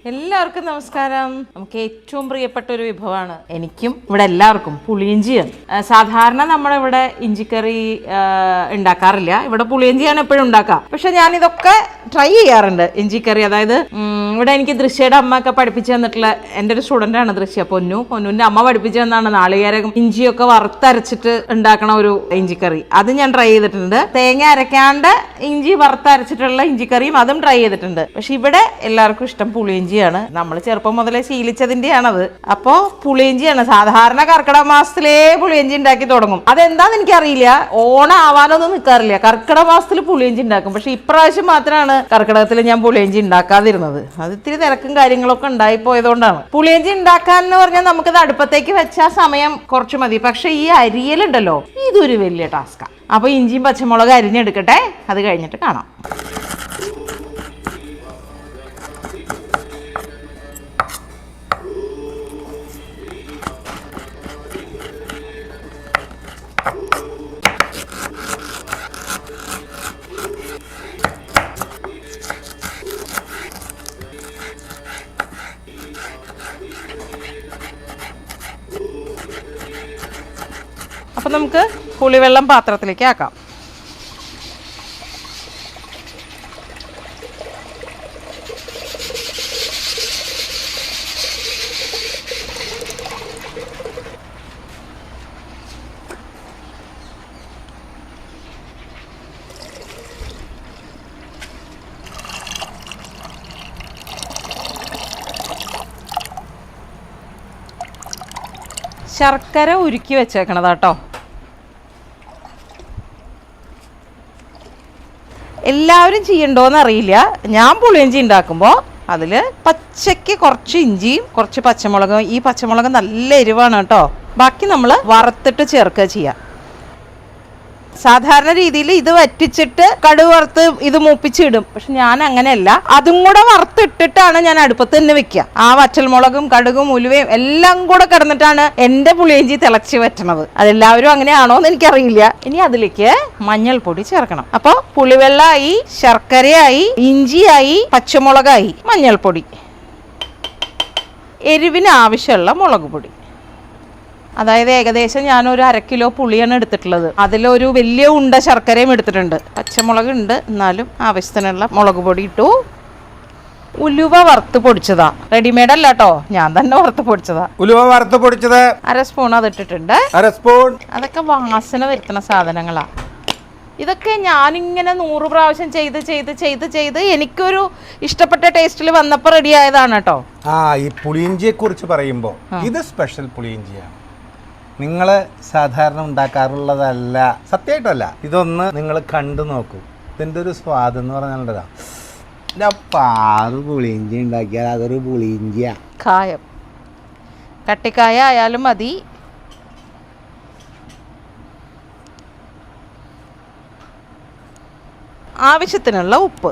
എല്ലാവർക്കും നമസ്കാരം. നമുക്ക് ഏറ്റവും പ്രിയപ്പെട്ട ഒരു വിഭവമാണ് എനിക്കും ഇവിടെ എല്ലാവർക്കും പുളിയിഞ്ചിയാണ്. സാധാരണ നമ്മളിവിടെ ഇഞ്ചിക്കറി ഉണ്ടാക്കാറില്ല. ഇവിടെ പുളിയിഞ്ചിയാണ് എപ്പോഴും ഉണ്ടാക്കുക. പക്ഷെ ഞാൻ ഇതൊക്കെ ട്രൈ ചെയ്യാറുണ്ട്. ഇഞ്ചിക്കറി, അതായത് ഇവിടെ എനിക്ക് ദൃശ്യയുടെ അമ്മ ഒക്കെ പഠിപ്പിച്ചു തന്നിട്ടുള്ള എൻ്റെ ഒരു സ്റ്റുഡൻ്റ് ആണ് ദൃശ്യ. പൊന്നുവിൻ്റെ അമ്മ പഠിപ്പിച്ചു തന്നാണ് നാളികേരം ഇഞ്ചിയൊക്കെ വറുത്തരച്ചിട്ട് ഉണ്ടാക്കണ ഒരു ഇഞ്ചിക്കറി. അത് ഞാൻ ട്രൈ ചെയ്തിട്ടുണ്ട്. തേങ്ങ അരക്കാണ്ട് ഇഞ്ചി വറുത്തരച്ചിട്ടുള്ള ഇഞ്ചിക്കറിയും അതും ട്രൈ ചെയ്തിട്ടുണ്ട്. പക്ഷെ ഇവിടെ എല്ലാവർക്കും ഇഷ്ടം പുളിയിഞ്ചി. നമ്മൾ ചെറുപ്പം മുതലേ ശീലിച്ചതിന്റെയാണത്. അപ്പോ പുളിയിഞ്ചിയാണ്. സാധാരണ കർക്കിടക മാസത്തിലേ പുളിയിഞ്ചി ഉണ്ടാക്കി തുടങ്ങും. അതെന്താന്ന് എനിക്കറിയില്ല. ഓണം ആവാനൊന്നും നിൽക്കാറില്ല. കർക്കിടക മാസത്തിൽ പുളിയിഞ്ചി ഉണ്ടാക്കും. പക്ഷെ ഇപ്രാവശ്യം മാത്രമാണ് കർക്കിടകത്തിൽ ഞാൻ പുളിയിഞ്ചി ഉണ്ടാക്കാതിരുന്നത്. അത് ഇത്തിരി തിരക്കും കാര്യങ്ങളൊക്കെ ഉണ്ടായി പോയതുകൊണ്ടാണ്. പുളിയിഞ്ചി ഉണ്ടാക്കാൻ എന്ന് പറഞ്ഞാൽ നമുക്കത് അടുപ്പത്തേക്ക് വെച്ചാൽ സമയം കുറച്ച് മതി. പക്ഷെ ഈ അരിയലുണ്ടല്ലോ, ഇതൊരു വലിയ ടാസ്കാണ്. അപ്പൊ ഇഞ്ചിയും പച്ചമുളക് അരിഞ്ഞെടുക്കട്ടെ, അത് കഴിഞ്ഞിട്ട് കാണാം. അപ്പം നമുക്ക് പുളിവെള്ളം പാത്രത്തിലേക്ക് ആക്കാം. ശർക്കര ഉരുക്കി വെച്ചേക്കണതാട്ടോ. എല്ലാവരും ചെയ്യണ്ടോന്ന് അറിയില്ല. ഞാൻ പുളിയിഞ്ചി ഉണ്ടാക്കുമ്പോൾ അതിൽ പച്ചയ്ക്ക് കുറച്ച് ഇഞ്ചിയും കുറച്ച് പച്ചമുളകും. ഈ പച്ചമുളക് നല്ല എരിവാണ് കേട്ടോ. ബാക്കി നമ്മൾ വറുത്തിട്ട് ചേർക്കുക ചെയ്യാം. സാധാരണ രീതിയിൽ ഇത് വറ്റിച്ചിട്ട് കടുക് വറുത്ത് ഇത് മൂപ്പിച്ചിടും. പക്ഷെ ഞാൻ അങ്ങനെയല്ല. അതും കൂടെ വറുത്തിട്ടിട്ടാണ് ഞാൻ അടുപ്പത്ത് തന്നെ വെക്കുക. ആ വറ്റൽമുളകും കടുകും ഉലുവയും എല്ലാം കൂടെ കിടന്നിട്ടാണ് എൻ്റെ പുളിയിഞ്ചി തിളച്ച് വറ്റണത്. അതെല്ലാവരും അങ്ങനെയാണോ എന്ന് എനിക്കറിയില്ല. ഇനി അതിലേക്ക് മഞ്ഞൾപ്പൊടി ചേർക്കണം. അപ്പോൾ പുളിവെള്ളമായി, ശർക്കരയായി, ഇഞ്ചിയായി, പച്ചമുളകായി, മഞ്ഞൾപ്പൊടി, എരിവിന് ആവശ്യമുള്ള മുളക് പൊടി. അതായത് ഏകദേശം ഞാനൊരു 1/2 കിലോ പുളിയാണ് എടുത്തിട്ടുള്ളത്. അതിലൊരു വലിയ ഉണ്ട ശർക്കരയും എടുത്തിട്ടുണ്ട്. പച്ചമുളക് ഉണ്ട്, എന്നാലും ആവശ്യത്തിനുള്ള മുളക് പൊടി ഇട്ടു. ഉലുവ വറുത്ത് പൊടിച്ചതാ, റെഡിമെയ്ഡ് അല്ല കേട്ടോ, ഞാൻ തന്നെ വറുത്ത് പൊടിച്ചതാ. ഉലുവ വറുത്ത് പൊടിച്ചത് 1/2 സ്പൂൺ അത് ഇട്ടിട്ടുണ്ട്. 1/2 സ്പൂൺ. അതൊക്കെ വാസന വരുത്തുന്ന സാധനങ്ങളാ. ഇതൊക്കെ ഞാനിങ്ങനെ 100 പ്രാവശ്യം ചെയ്ത് എനിക്കൊരു ഇഷ്ടപ്പെട്ട ടേസ്റ്റിൽ വന്നപ്പോൾ റെഡി ആയതാണ് കേട്ടോ. ഈ പുളിയിഞ്ചിയെ കുറിച്ച് പറയുമ്പോൾ ഇത് സ്പെഷ്യൽ പുളിയിഞ്ചിയാണ്. നിങ്ങൾ സാധാരണ ഉണ്ടാക്കാറുള്ളതല്ല, സത്യമായിട്ടല്ല. ഇതൊന്ന് നിങ്ങൾ കണ്ടു നോക്കൂ. ഇതിൻ്റെ ഒരു സ്വാദ് എന്ന് പറഞ്ഞാൽ പാറ് പുളിയിഞ്ചി ഉണ്ടാക്കിയാൽ അതൊരു പുളിയിഞ്ചിയാ. കായം കട്ടിക്കായ ആയാലും മതി. ആവശ്യത്തിനുള്ള ഉപ്പ്.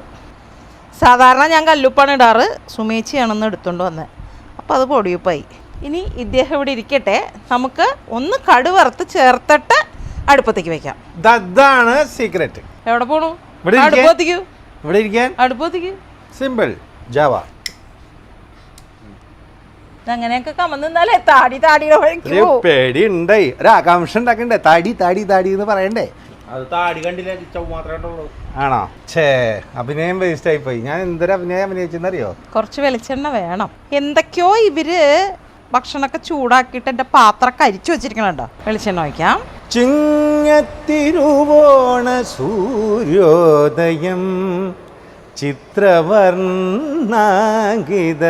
സാധാരണ ഞാൻ കല്ലുപ്പാണ് ഇടാറ്. സുമേച്ചിയാണെന്ന് എടുത്തുകൊണ്ട് വന്നത്. അപ്പോൾ അത് പൊടിയുപ്പായി. ഇനി ഇദ്ദേഹം ഇവിടെ ഇരിക്കട്ടെ. നമുക്ക് ഒന്ന് കടുക് വറുത്ത് ചേർത്തിട്ട് അടുപ്പത്തേക്ക് വെക്കാം. ഇതാണ് സീക്രട്ട്. എവിടെ പോണു? അടുപ്പത്തേക്ക്. സിമ്പിൾ ജാവ. അങ്ങനെയൊക്കെ കമന്നാലേ താടി പേടി ഉണ്ടായി, ഒരാകാംക്ഷ ഉണ്ടാക്കണ്ടേ. താടി എന്ന് പറയണ്ടേ. അത് താടി കണ്ടില്ല, ചവ് മാത്രമേ. ആണോ? അഭിനയം വേസ്റ്റ് ആയി പോയി. ഞാൻ എന്തൊരു അഭിനയിച്ചെന്നറിയോ? കുറച്ച് വെളിച്ചെണ്ണ വേണം. എന്തൊക്കെയോ ഇവര് ഭക്ഷണമൊക്കെ ചൂടാക്കിയിട്ട് എൻ്റെ പാത്രം കരിച്ചു വെച്ചിരിക്കണുണ്ടോ. വെളിച്ചെണ്ണ വയ്ക്കാം. ചിങ്ങത്തിരുവോണ സൂര്യോദയം ചിത്രവർണ്ണാങ്കിത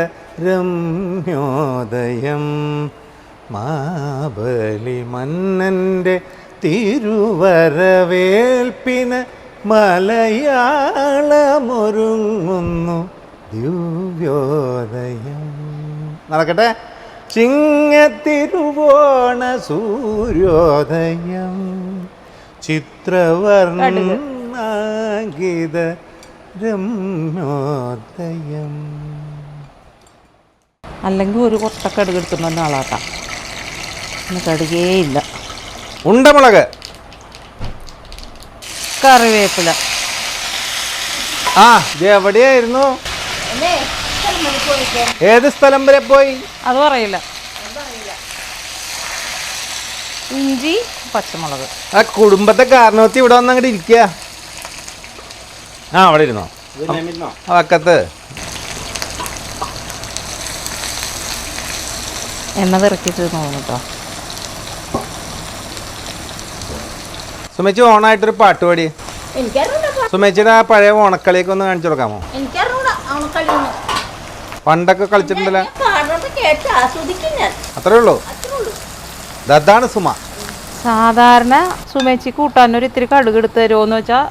രമ്യോദയം മാബലി മന്നൻ്റെ തിരുവരവേൽപ്പിന് മലയാളമൊരുങ്ങുന്നു ദിവ്യോദയം. നടക്കട്ടെ. ചിങ്ങത്തിരുവോണ സൂര്യോദയം ചിത്രവർണ്ണാങ്കിത രമ്യോദയം. അല്ലെങ്കിൽ ഒരു കൊട്ട കടുക് എടുത്തുള്ള ആളാട്ടാ. കടുകേ ഇല്ല. ഉണ്ടമുളക്, കറിവേപ്പില. ഇത് എവിടെയായിരുന്നു? ഏത് സ്ഥലം വരെ പോയി? അത് പറയില്ല. ഇഞ്ചി പച്ചമുളക്. ആ കുടുംബത്തെ കാരണവത്തി ഇവിടെ വന്ന് അങ്ങോട്ട് ഇരിക്കുക. ആ അവിടെ ഇരുന്നോ ആ വക്കത്ത്. എണ്ണ തിറക്കിട്ട് തോന്നുന്നു കേട്ടോ. സുമേച്ചി ഓണായിട്ടൊരു പാട്ട് പാടി. സുമേച്ചിയുടെ ആ പഴയ ഓണക്കളിയൊക്കെ ഒന്ന് കാണിച്ചു കൊടുക്കാമോ? പണ്ടൊക്കെ കളിച്ചിട്ടുണ്ടല്ലോ. അത്രേ ഉള്ളൂ. അതാണ് സുമ. സാധാരണ സുമേച്ചി കൂട്ടാനൊരു ഇത്തിരി കടുക് എടുത്ത് തരുമോന്ന് വെച്ചാൽ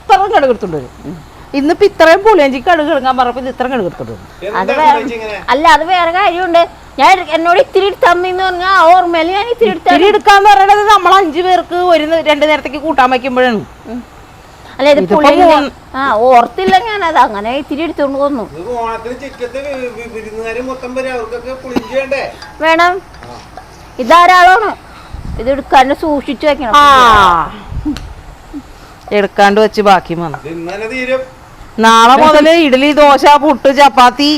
ഇത്രയും കടുക് എടുത്തോണ്ട് വരും. ഇന്നിപ്പോ ഇത്രയും പുളിയഞ്ചി കടുക് എടുക്കാൻ പറഞ്ഞപ്പോ ഇത് ഇത്രയും കടുക് എടുത്തോണ്ട് വരും. അത് വേറെ കാര്യമുണ്ട്. ഞാൻ എന്നോട് ഇത്തിരി തന്നിന്ന് പറഞ്ഞാൽ ആ ഓർമ്മയിൽ ഞാൻ ഇത്തിരി എടുക്കാന്ന് പറയുന്നത് നമ്മൾ 5 പേർക്ക് 2 നേരത്തേക്ക് കൂട്ടാൻ വയ്ക്കുമ്പോഴാണ്. അല്ല ഇത് ഓർത്തില്ല ഞാൻ. അത് അങ്ങനെ ഇത്തിരി എടുത്തോണ്ട് വന്നു. വേണം. ഇതാരാളാണ് ഇത് എടുക്കാണ്ട് സൂക്ഷിച്ചു വെക്കണം. എടുക്കാണ്ട് വെച്ച് ബാക്കി വന്നു. നാളെ മുതല് ഇഡ്ഡലി, ദോശ, പുട്ട്, ചപ്പാത്തി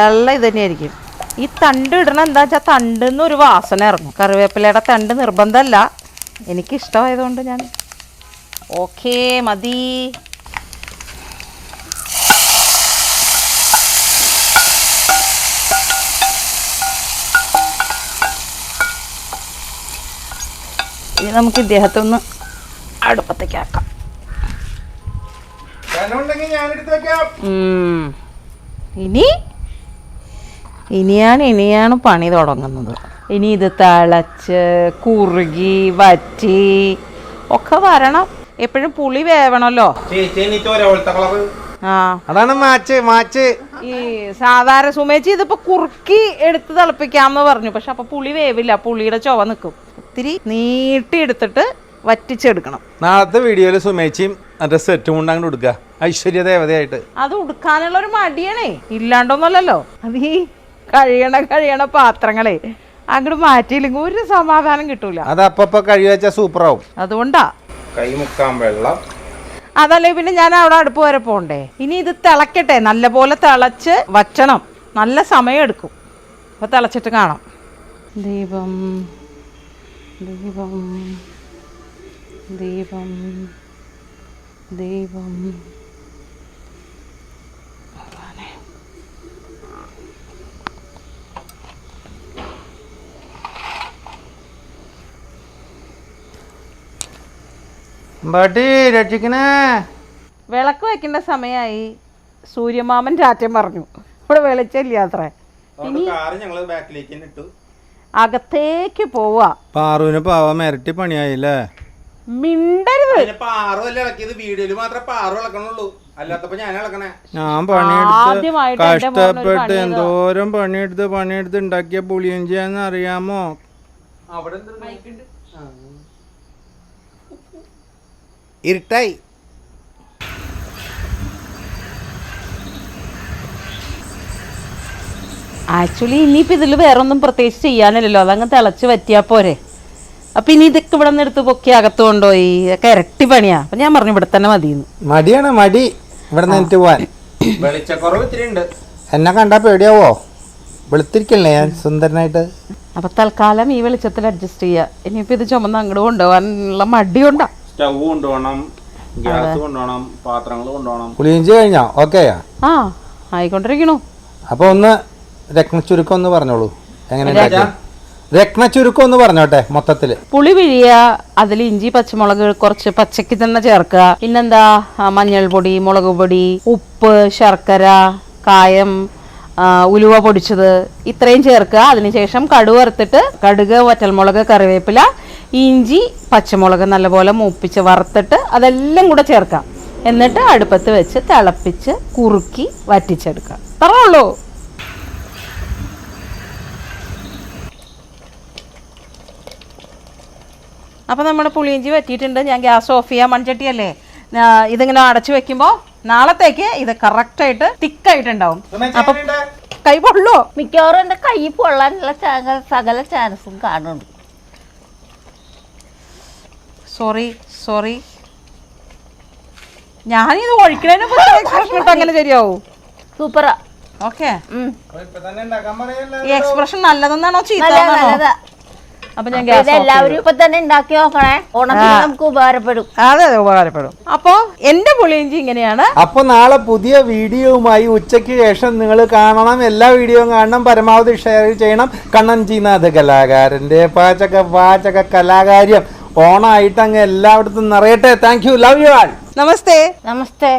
എല്ലാം ഇത് തന്നെയായിരിക്കും. ഈ തണ്ട് ഇടണം എന്താ വെച്ചാൽ തണ്ടിന്ന് ഒരു വാസന ഇറങ്ങും. കറിവേപ്പിലയുടെ തണ്ട് നിർബന്ധമല്ല, എനിക്കിഷ്ടമായതുകൊണ്ട് ഞാൻ ഓക്കേ മതി. ഇനി നമുക്ക് ഇദ്ദേഹത്തൊന്ന് അടുപ്പത്തേക്ക് ആക്കാം. ഇനിയാണ് പണി തുടങ്ങുന്നത്. ഇനി ഇത് തിളച്ച് കുറുകി വറ്റി ഒക്കെ വരണം. എപ്പോഴും പുളി വേവണല്ലോ. അതാണ് മാച്ച്. ഈ സാധാരണ സുമേച്ചി ഇതിപ്പോ കുറുക്കി എടുത്ത് തിളപ്പിക്കാമെന്ന് പറഞ്ഞു. പക്ഷെ അപ്പൊ പുളി വേവില്ല, പുളിയുടെ ചുവ നിൽക്കും. ഇത്തിരി നീട്ടി എടുത്തിട്ട് വറ്റിച്ചെടുക്കണം. നാളത്തെ വീഡിയോയില് സുമേച്ചിയും മറ്റേ സെറ്റ് കൊണ്ട് അങ്ങോട്ട് കൊടുക്കുക, ഐശ്വര്യ ദേവതയായിട്ട്. അത് ഉടുക്കാനുള്ള ഒരു മടിയാണേ, ഇല്ലാണ്ടൊന്നുമല്ലല്ലോ. അത് ഈ കഴിയണ പാത്രങ്ങളെ അങ്ങോട്ട് മാറ്റിയില്ലെങ്കിൽ ഒരു സമാധാനം കിട്ടൂല. അത് അപ്പൊ കഴുകി വെച്ചാൽ സൂപ്പറാവും. അതുകൊണ്ടാ കൈ മുക്കാൻ വെള്ളം. അതല്ലേ പിന്നെ ഞാൻ അവിടെ അടുപ്പ് വരെ പോണ്ടേ. ഇനി ഇത് തിളക്കട്ടെ, നല്ലപോലെ തിളച്ച് വറ്റണം. നല്ല സമയം എടുക്കും. അപ്പൊ തിളച്ചിട്ട് കാണാം. ദീപം ദീപം ദീപം ദീപം. വിളക്ക് വെക്കേണ്ട സമയമായി. സൂര്യമാമൻ രാറ്റം പറഞ്ഞു. ഇവിടെ വെളിച്ചില്ല അത്ര. അകത്തേക്ക് പോവാ. പാറുവിന് പാവം ഇരട്ടി പണിയായില്ലേ? മിണ്ടരുത്. ഞാൻ പണിയെടുത്ത് കഷ്ടപ്പെട്ട് എന്തോരം പണിയെടുത്ത് ഉണ്ടാക്കിയ പുളിയഞ്ചിയാന്ന് അറിയാമോ? ഇരുട്ടായി. ആക്ച്വലി ഇനിയിപ്പോൾ ഇതിൽ വേറെ ഒന്നും പ്രത്യേകിച്ച് ചെയ്യാനില്ലല്ലോ. അതങ്ങ് തിളച്ച് വറ്റിയാൽ പോരെ. അപ്പം ഇനി ഇതൊക്കെ ഇവിടെ നിന്ന് എടുത്ത് പൊക്കി അകത്ത് കൊണ്ടുപോയി ഇതൊക്കെ ഇരട്ടി പണിയാ. അപ്പം ഞാൻ പറഞ്ഞു ഇവിടെ തന്നെ മതിയെന്ന്. മടിയാണ് മടി ഇവിടെ നിന്ന് പോവാൻ. വെളിച്ചക്കുറവ് ഇത്തിരി ഉണ്ട്. എന്നെ കണ്ടാ പേടിയാവോ? വെളുത്തിരിക്കല്ലേ ഞാൻ സുന്ദരനായിട്ട്. അപ്പം തൽക്കാലം ഈ വെളിച്ചത്തിൽ അഡ്ജസ്റ്റ് ചെയ്യുക. ഇനിയിപ്പോൾ ഇത് ചുമന്ന് അങ്ങോട്ട് കൊണ്ടുപോകാനുള്ള മടിയുണ്ടാ. സ്റ്റൗ കൊണ്ടുപോകണം, ഗ്യാസ് കൊണ്ടുപോകണം, പാത്രങ്ങൾ കൊണ്ടുപോകണം. പുളിയിഞ്ചി കഴിഞ്ഞോ? ഓക്കെയാ? ആ ആയിക്കൊണ്ടിരിക്കണു. അപ്പൊ ഒന്ന് രത്നച്ചുരുക്കം ഒന്ന് പറഞ്ഞോളൂ. എങ്ങനെ രത്നച്ചുരുക്കം ഒന്ന് പറഞ്ഞോട്ടെ മൊത്തത്തില്. പുളി പിഴിയുക, അതിൽ ഇഞ്ചി പച്ചമുളക് കുറച്ച് പച്ചക്ക് തന്നെ ചേർക്കുക. പിന്നെന്താ മഞ്ഞൾപ്പൊടി, മുളക് പൊടി, ഉപ്പ്, ശർക്കര, കായം, ഉലുവ പൊടിച്ചത് ഇത്രയും ചേർക്കുക. അതിനുശേഷം കടുക് വറുത്തിട്ട് കടുക്, വറ്റൽമുളക്, കറിവേപ്പില, ഇഞ്ചി, പച്ചമുളക് നല്ലപോലെ മൂപ്പിച്ച് വറുത്തിട്ട് അതെല്ലാം കൂടെ ചേർക്കാം. എന്നിട്ട് അടുപ്പത്ത് വെച്ച് തിളപ്പിച്ച് കുറുക്കി വറ്റിച്ചെടുക്കുക. അത്രേ ഉള്ളൂ. അപ്പോൾ നമ്മുടെ പുളിയിഞ്ചി വറ്റിയിട്ടുണ്ട്. ഞാൻ ഗ്യാസ് ഓഫ് ചെയ്യാൻ. മൺചട്ടിയല്ലേ ഇതിങ്ങനെ അടച്ചു വെക്കുമ്പോൾ നാളത്തേക്ക് ഇത് കറക്റ്റായിട്ട് തിക്കായിട്ടുണ്ടാവും. അപ്പം കൈ പൊള്ളോ? മിക്കവാറും എൻ്റെ കൈ പൊള്ളാനുള്ള സകല ചാൻസും കാണുന്നുണ്ട്. സോറി ഞാനിത് ഒഴിക്കണേനെ അങ്ങനെ ശരിയാവൂ. സൂപ്പറാ. ഓക്കെ. ഇപ്പൊ തന്നെ ഉണ്ടാക്കാൻ പറയല്ലേ. ഈ എക്സ്പ്രഷൻ നല്ലതെന്നാണോ നല്ലതാ ചീത്തയാണോ? നല്ലതാ. അപ്പൊ ഞാൻ ഇത് ഗ്യാസ് എല്ലാവരും ഇപ്പൊ തന്നെ ഉണ്ടാക്കി നോക്കണേ, ഓണത്തിന് നമുക്ക് ഉപകാരപ്പെടും. അതെ ഉപകാരപ്പെടും. അപ്പോ എന്റെ പുളിയിഞ്ചി ഇങ്ങനെയാണ്. അപ്പൊ നാളെ പുതിയ വീഡിയോവുമായി ഉച്ചയ്ക്ക് ശേഷം നിങ്ങൾ കാണണം. എല്ലാ വീഡിയോയും കാണണം, പരമാവധി ഷെയർ ചെയ്യണം. കണ്ണൻ ജീനാഥ് കലാകാരന്റെ പാചക കലാകാര്യം ഓണായിട്ട് അങ്ങ് എല്ലായിടത്തും നിറയട്ടെ. Thank you, love you all. Namaste. Namaste.